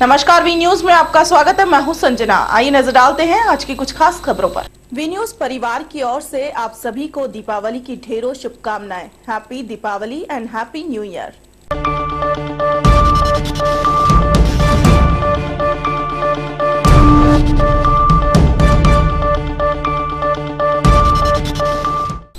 नमस्कार, V news में आपका स्वागत है। मैं हूं संजना। आइए नजर डालते हैं आज की कुछ खास खबरों पर। वी न्यूज परिवार की ओर से आप सभी को दीपावली की ढेरों शुभकामनाएं। Happy Deepawali and happy new year.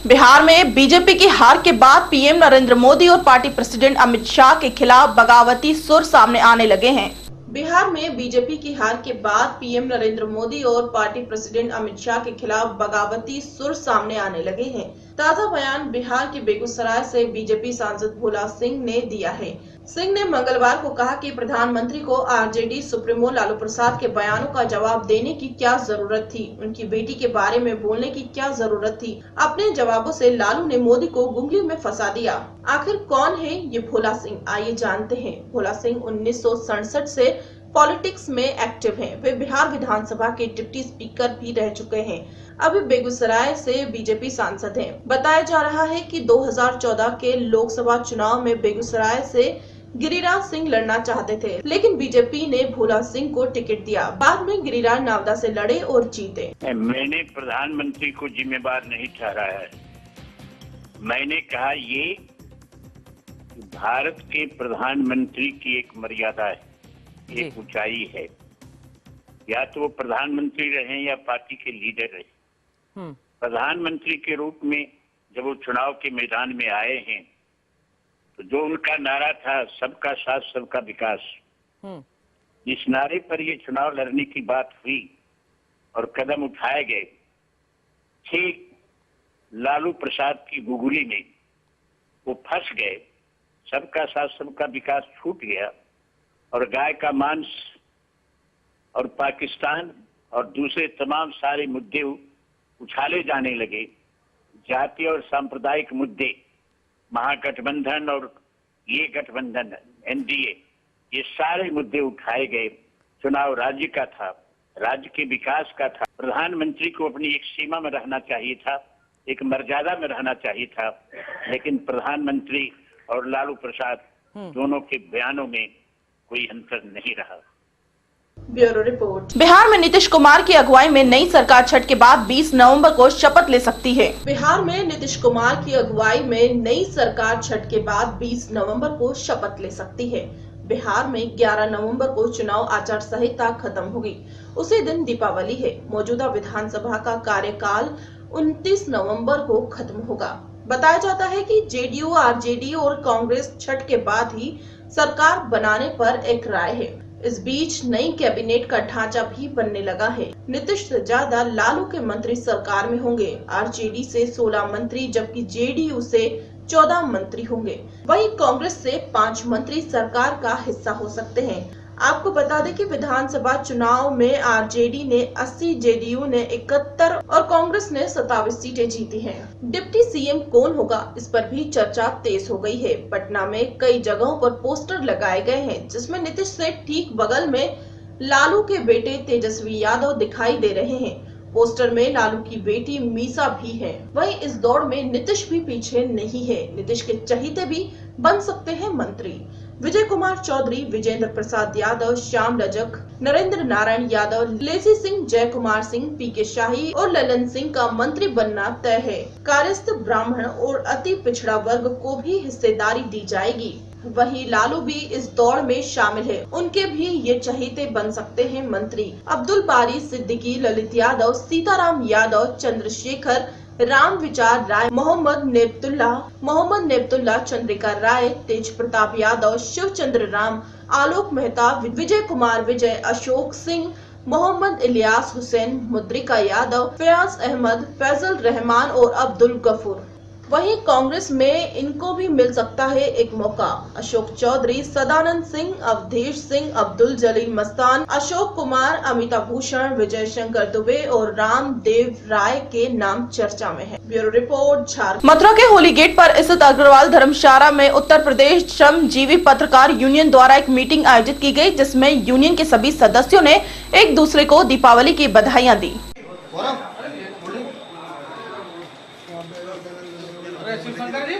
Bihar में बीजेपी की हार के बाद पीएम नरेंद्र मोदी और पार्टी प्रेसिडेंट अमित शाह के खिलाफ बगावती सुर सामने आने लगे हैं। बिहार में बीजेपी की हार के बाद पीएम नरेंद्र मोदी और पार्टी प्रेसिडेंट अमित शाह के खिलाफ बगावती सुर सामने आने लगे हैं। ताजा बयान बिहार के बेगूसराय से बीजेपी सांसद भोला सिंह ने दिया है। सिंह ने मंगलवार को कहा कि प्रधानमंत्री को आरजेडी सुप्रीमो लालू प्रसाद के बयानों का जवाब देने की क्या जरूरत थी, उनकी बेटी के बारे में बोलने की क्या जरूरत थी। अपने जवाबों से लालू ने मोदी को गुंगली में फंसा दिया। आखिर कौन है ये भोला सिंह, आइए जानते हैं। भोला सिंह 1967 से पॉलिटिक्स में एक्टिव हैं। वे बिहार विधानसभा के डिप्टी स्पीकर भी रह चुके हैं। अभी बेगूसराय से बीजेपी सांसद हैं। बताया जा रहा है कि 2014 के लोकसभा चुनाव में बेगूसराय से गिरिराज सिंह लड़ना चाहते थे, लेकिन बीजेपी ने भोला सिंह को टिकट दिया। बाद में गिरिराज नावदा से लड़े और जीते। मैंने प्रधानमंत्री को जिम्मेदार नहीं ठहराया है। मैंने कहा ये भारत के प्रधानमंत्री की एक मर्यादा है, एक ऊंचाई है। या तो वो प्रधानमंत्री रहे या पार्टी के लीडर रहे। प्रधानमंत्री के रूप में जब वो चुनाव के मैदान में आए हैं तो जो उनका नारा था सबका साथ सबका विकास, जिस नारे पर ये चुनाव लड़ने की बात हुई और कदम उठाए गए, ठीक लालू प्रसाद की गुगली में वो फंस गए। सबका साथ सबका विकास छूट गया और गाय का मांस और पाकिस्तान और दूसरे तमाम सारे मुद्दे उछाले जाने लगे। जातीय और सांप्रदायिक मुद्दे, महागठबंधन और ये गठबंधन एनडीए, ये सारे मुद्दे उठाए गए। चुनाव राज्य का था, राज्य के विकास का था। प्रधानमंत्री को अपनी एक सीमा में रहना चाहिए था, एक मर्यादा में रहना चाहिए था, लेकिन प्रधानमंत्री और लालू प्रसाद दोनों के बयानों में कोई अंतर नहीं रहा। Bureau report. बिहार में नीतीश कुमार की अगुवाई में नई सरकार छठ के बाद 20 नवंबर को शपथ ले सकती है। बिहार में नीतीश कुमार की अगुवाई में नई सरकार छठ के बाद 20 नवंबर को शपथ ले सकती है। बिहार में 11 नवंबर को चुनाव आचार संहिता खत्म होगी। उसी दिन दीपावली है। मौजूदा विधानसभा का कार्यकाल 29 नवंबर को खत्म होगा। बताया जाता है कि जेडीयू, आरजेडी और कांग्रेस छठ के बाद ही सरकार बनाने पर एक राय है। इस बीच नई कैबिनेट का ढांचा भी बनने लगा है। नीतीश से ज्यादा लालू के मंत्री सरकार में होंगे। आरजेडी से 16 मंत्री जबकि जेडीयू से 14 मंत्री होंगे। वहीं कांग्रेस से 5 मंत्री सरकार का हिस्सा हो सकते हैं। आपको बता दें कि विधानसभा चुनाव में आरजेडी ने 80, जेडीयू ने 71 और कांग्रेस ने 27 सीटें जीती हैं। डिप्टी सीएम कौन होगा, इस पर भी चर्चा तेज हो गई है। पटना में कई जगहों पर पोस्टर लगाए गए हैं, जिसमें नीतीश से ठीक बगल में लालू के बेटे तेजस्वी यादव दिखाई दे रहे हैं। पोस्टर में लालू की बेटी मीसा भी है। वहीं इस दौड़ में नीतीश भी पीछे नहीं है। नीतीश के चहीते भी बन सकते हैं मंत्री। विजय कुमार चौधरी, विजेंद्र प्रसाद यादव, श्याम रजक, नरेंद्र नारायण यादव, लेसी सिंह, जय कुमार सिंह, पीके शाही और ललन सिंह का मंत्री बनना तय है। कार्यस्थ ब्राह्मण और अति पिछड़ा वर्ग को भी हिस्सेदारी दी जाएगी। वहीं लालू भी इस दौड़ में शामिल है। उनके भी ये चहेते बन सकते हैं मंत्री। अब्दुल बारी सिद्दीकी, ललित यादव, सीताराम यादव, चंद्रशेखर, राम विचार राय, मोहम्मद नेबतुल्ला, चंद्रिका राय, तेज प्रताप यादव, शिवचंद्र राम, आलोक मेहता, विजय कुमार विजय, अशोक सिंह, मोहम्मद इलियास हुसैन, मुद्रिका यादव, फयाज अहमद, फैजल रहमान और अब्दुल गफूर। वहीं कांग्रेस में इनको भी मिल सकता है एक मौका। अशोक चौधरी, सदानंद सिंह, अवधेश सिंह, अब्दुल जलील मस्तान, अशोक कुमार, अमिताभ भूषण, विजय शंकर दुबे और रामदेव राय के नाम चर्चा में है। Bureau report, Jharkhand. मथुरा के होली गेट पर स्थित अग्रवाल धर्मशाला में उत्तर प्रदेश श्रमजीवी पत्रकार यूनियन द्वारा एक मीटिंग आयोजित की गई, जिसमें यूनियन के सभी सदस्यों ने एक दूसरे को दीपावली की बधाइयां दी। शिवशंकर जी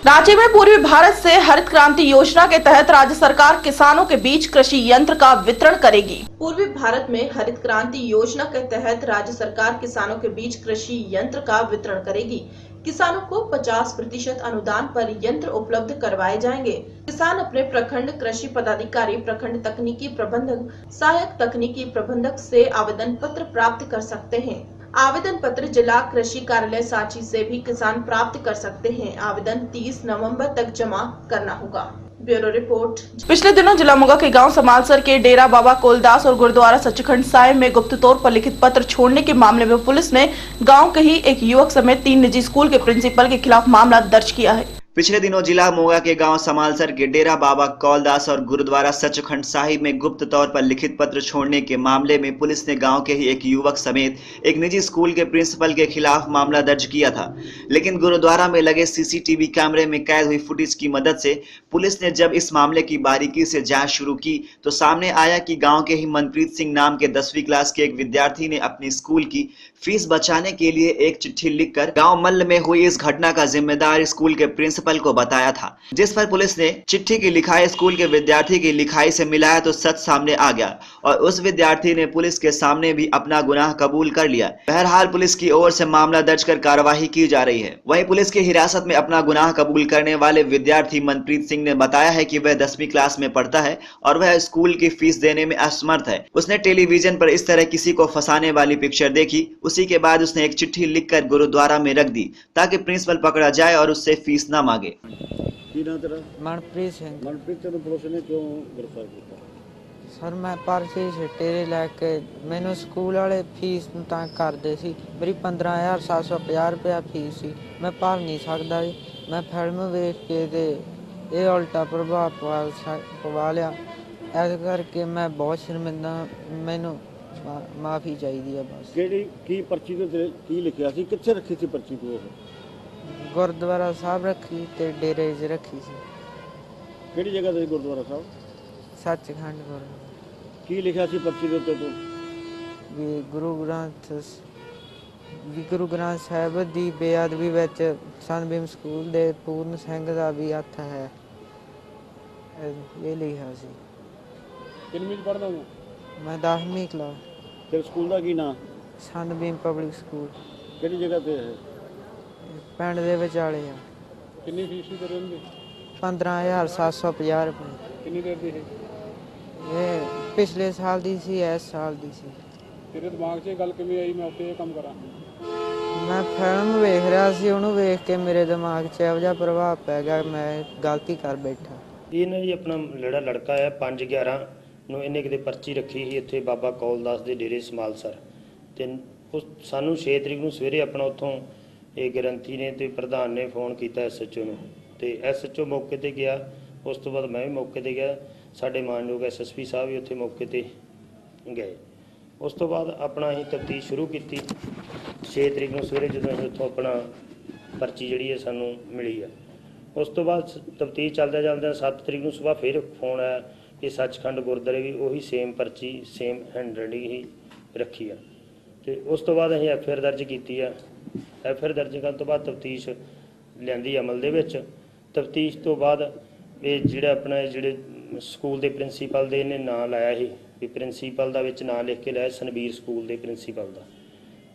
राज्य में पूर्वी भारत से हरित क्रांति योजना के तहत राज्य सरकार किसानों के बीच कृषि यंत्र का वितरण करेगी। पूर्वी भारत में हरित क्रांति योजना के तहत राज्य सरकार किसानों के बीच कृषि यंत्र का वितरण करेगी। किसानों को 50% अनुदान पर यंत्र उपलब्ध करवाए जाएंगे। किसान अपने प्रखंड कृषि पदाधिकारी, प्रखंड तकनीकी प्रबंधक, सहायक तकनीकी प्रबंधक से आवेदन पत्र प्राप्त कर सकते हैं। आवेदन पत्र जिला कृषि कार्यालय सांची से भी किसान प्राप्त कर सकते हैं। आवेदन 30 नवंबर तक जमा करना होगा। Bureau report. पिछले दिनों जिला मोगा के गांव समालसर के डेरा बाबा कोलदास और गुरुद्वारा सचखंड साहिब में गुप्त तौर पर लिखित पत्र छोड़ने के मामले में पुलिस ने गांव के ही एक युवक समेत 3 निजी स्कूल के प्रिंसिपल के खिलाफ मामला दर्ज किया है। पिछले दिनों जिला मोगा के गांव समालसर के डेरा बाबा कौलदास और गुरुद्वारा सचखंड साहिब में गुप्त तौर पर लिखित पत्र छोड़ने के मामले में पुलिस ने गांव के ही एक युवक समेत एक निजी स्कूल के प्रिंसिपल के खिलाफ मामला दर्ज किया था। लेकिन गुरुद्वारा में लगे सीसीटीवी कैमरे में कैद हुई फुटेज की मदद से पुलिस ने जब इस मामले की बारीकी से जांच शुरू की तो सामने आया कि गाँव के ही मनप्रीत सिंह नाम के 10वीं क्लास के एक विद्यार्थी ने अपनी स्कूल की फीस बचाने के लिए एक चिट्ठी लिखकर गांव मल्ल में हुई इस घटना का जिम्मेदार स्कूल के प्रिंसिपल को बताया था, जिस पर पुलिस ने चिट्ठी की लिखाई स्कूल के विद्यार्थी की लिखाई से मिलाया तो सच सामने आ गया और उस विद्यार्थी ने पुलिस के सामने भी अपना गुनाह कबूल कर लिया। बहरहाल पुलिस की ओर से मामला दर्ज कर कार्रवाई की जा रही है। वहीं पुलिस की हिरासत में अपना गुनाह कबूल करने वाले विद्यार्थी मनप्रीत सिंह ने बताया है कि वह 10वीं क्लास में पढ़ता है और वह स्कूल की फीस देने में असमर्थ है। उसने टेलीविजन पर इस तरह किसी को फंसाने वाली पिक्चर देखी, उसी के बाद उसने एक चिट्ठी लिखकर गुरुद्वारा में रख दी ताकि प्रिंसिपल पकड़ा जाए और उससे फीस न मांगे। मनप्रीत सिंह। मनप्रीत सिंह पुलिस ने क्यों गिरफ्तार किया? सर मैं पर्ची सिट्टे लैके मैनू स्कूल वाले फीस तंग करते सी। मेरी 15,750 रुपया फीस सी, मैं भर नहीं सकता जी। मैं फिल्म वेख के ते ये उल्टा प्रभाव पवा लिया, इस करके मैं बहुत शर्मिंदा। मैनू माफ़ी चाहिए बस। की पर्ची ते की लिखिया सी, कित्थे रखी सी पर्ची तू? गुरुद्वारा साहब रखी ते डेरे च रखी सी। किहड़ी जगह ते गुरुद्वारा साहब? सचखंड गुरुद्वारा। की लिखिया सी पर्ची दे उत्ते तू? भी गुरु ग्रंथ साहिब दी बेअदबी विच सनबीम स्कूल दे पूर्ण सिंह दा भी हत्थ है, ये लिखा सी। किन्नी पढ़दा तू? मैं 10वीं क्लास। तेरे स्कूल दा की नाम? Sunbeam public school. किहड़ी जगह ते है? पिंड दे विचाले आ। किन्नी फीस सी तेरे हुंदी? 15,750 रुपये। किन्नी देर दी है? ये पिछले साल दी सी, इस साल दी सी। तेरे दिमाग 'ਚ ਇਹ ਗੱਲ ਕਿਵੇਂ ਆਈ ਮੈਂ ਉੱਤੇ ਇਹ ਕੰਮ ਕਰਾਂ? मैं फिल्म वेख रहा सी, ਉਹਨੂੰ ਵੇਖ ਕੇ ਮੇਰੇ ਦਿਮਾਗ 'ਚ ਇਹੋ ਜਿਹਾ ਪ੍ਰਭਾਵ ਪੈ ਗਿਆ, ਮੈਂ ਗਲਤੀ ਕਰ ਬੈਠਾ। ਇਹ ਨਾ ਜੀ ਆਪਣਾ ਜਿਹੜਾ ਲੜਕਾ ਹੈ 5/11 ਨੂੰ ਇਹਨੇ ਕਿਤੇ ਪਰਚੀ ਰੱਖੀ ਸੀ ਇੱਥੇ ਬਾਬਾ ਕੌਲਦਾਸ ਦੇ ਡੇਰੇ ਸਮਾਲਸਰ ਤੇ ਉਸ ਸਾਨੂੰ 6 ਤਰੀਕ ਨੂੰ ਸਵੇਰੇ ਆਪਣਾ ਉੱਥੋਂ ਇਹ ਗਰੰਟੀ ਨੇ ਤੇ ਪ੍ਰਧਾਨ ਨੇ ਫੋਨ ਕੀਤਾ ਐਸਐਚਓ ਨੂੰ ਤੇ ਐਸਐਚਓ ਮੌਕੇ ਤੇ ਗਿਆ। ਉਸ ਤੋਂ ਬਾਅਦ ਮੈਂ ਵੀ ਮੌਕੇ ਤੇ ਗਿਆ, ਸਾਡੇ ਮਾਨਯੋਗ ਐਸਐਸਪੀ ਸਾਹਿਬ ਵੀ ਉੱਥੇ ਮੌਕੇ ਤੇ ਗਏ। ਉਸ ਤੋਂ ਬਾਅਦ ਆਪਣਾ ਅਸੀਂ ਤਫਤੀਸ਼ ਸ਼ੁਰੂ ਕੀਤੀ। 6 ਤਰੀਕ ਨੂੰ ਸਵੇਰੇ ਜਦੋਂ ਅਸੀਂ ਉੱਥੋਂ ਆਪਣਾ ਪਰਚੀ ਜਿਹੜੀ ਹੈ ਸਾਨੂੰ ਮਿਲੀ ਆ, ਉਸ ਤੋਂ ਬਾਅਦ ਤਫਤੀਸ਼ ਚੱਲਦਿਆਂ 7 ਤਰੀਕ ਨੂੰ ਸਵੇਰ ਫਿਰ ਫੋਨ ਆਇਆ ਕਿ ਸੱਚਖੰਡ ਗੁਰਦੁਆਰੇ ਵੀ ਉਹੀ ਸੇਮ ਪਰਚੀ ਸੇਮ ਹੈਂਡਰਾਈਟਿੰਗ ਹੀ ਰੱਖੀ ਆ ਤੇ ਉਸ ਤੋਂ ਬਾਅਦ ਅਸੀਂ ਐਫਆਈਆਰ ਦਰਜ ਕੀਤੀ ਆ। ਐਫਆਈਆਰ ਦਰਜ ਕਰਨ ਤੋਂ ਬਾਅਦ ਤਫਤੀਸ਼ ਲਿਆਂਦੀ ਅਮਲ ਦੇ ਵਿੱਚ। ਤਫਤੀਸ਼ ਤੋਂ ਬਾਅਦ ਇਹ ਜਿਹੜਾ ਆਪਣਾ ਜਿਹੜੇ ਸਕੂਲ ਦੇ ਪ੍ਰਿੰਸੀਪਲ ਦੇ ਇਹਨੇ ਨਾਂ ਲਾਇਆ ਸੀ ਵੀ ਪ੍ਰਿੰਸੀਪਲ ਦਾ ਵਿੱਚ ਨਾਂ ਲਿਖ ਕੇ ਲਾਇਆ ਸਨਬੀਰ ਸਕੂਲ ਦੇ ਪ੍ਰਿੰਸੀਪਲ ਦਾ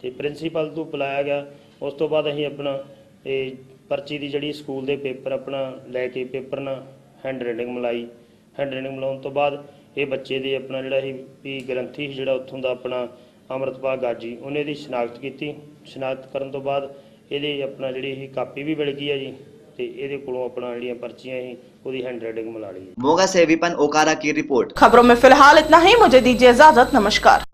ਤੇ ਪ੍ਰਿੰਸੀਪਲ ਤੋਂ ਬੁਲਾਇਆ ਗਿਆ। ਉਸ ਤੋਂ ਬਾਅਦ ਅਸੀਂ ਆਪਣਾ ਇਹ ਪਰਚੀ ਦੀ ਜਿਹੜੀ ਸਕੂਲ ਦੇ ਪੇਪਰ ਆਪਣਾ ਲੈ ਕੇ ਪੇਪਰ ਨਾਲ ਹੈਂਡਰਾਈਟਿੰਗ ਮਿਲਾਈ। ਹੈਂਡਰਾਈਟਿੰਗ ਮਿਲਾਉਣ ਤੋਂ ਬਾਅਦ ਇਹ ਬੱਚੇ ਦੇ ਆਪਣਾ ਜਿਹੜਾ ਸੀ ਵੀ ਗ੍ਰੰਥੀ ਸੀ ਜਿਹੜਾ ਉੱਥੋਂ ਦਾ ਆਪਣਾ ਅੰਮ੍ਰਿਤਪਾਲ ਗਾਜੀ, ਉਹਨੇ ਇਹਦੀ ਸ਼ਨਾਖਤ ਕੀਤੀ। ਸ਼ਨਾਖਤ ਕਰਨ ਤੋਂ ਬਾਅਦ ਇਹਦੇ ਆਪਣਾ ਜਿਹੜੀ ਇਹ ਕਾਪੀ ਵੀ ਮਿਲ ਗਈ ਹੈ ਜੀ ਤੇ ਇਹਦੇ ਕੋਲੋਂ ਆਪਣਾ ਜਿਹੜੀਆਂ ਪਰਚੀਆਂ ਸੀ ਉਹਦੀ हैंडराइटिंग मिला ली। मोगा से विपन ओकारा की रिपोर्ट। खबरों में फिलहाल इतना ही, मुझे दीजिए इजाजत, नमस्कार।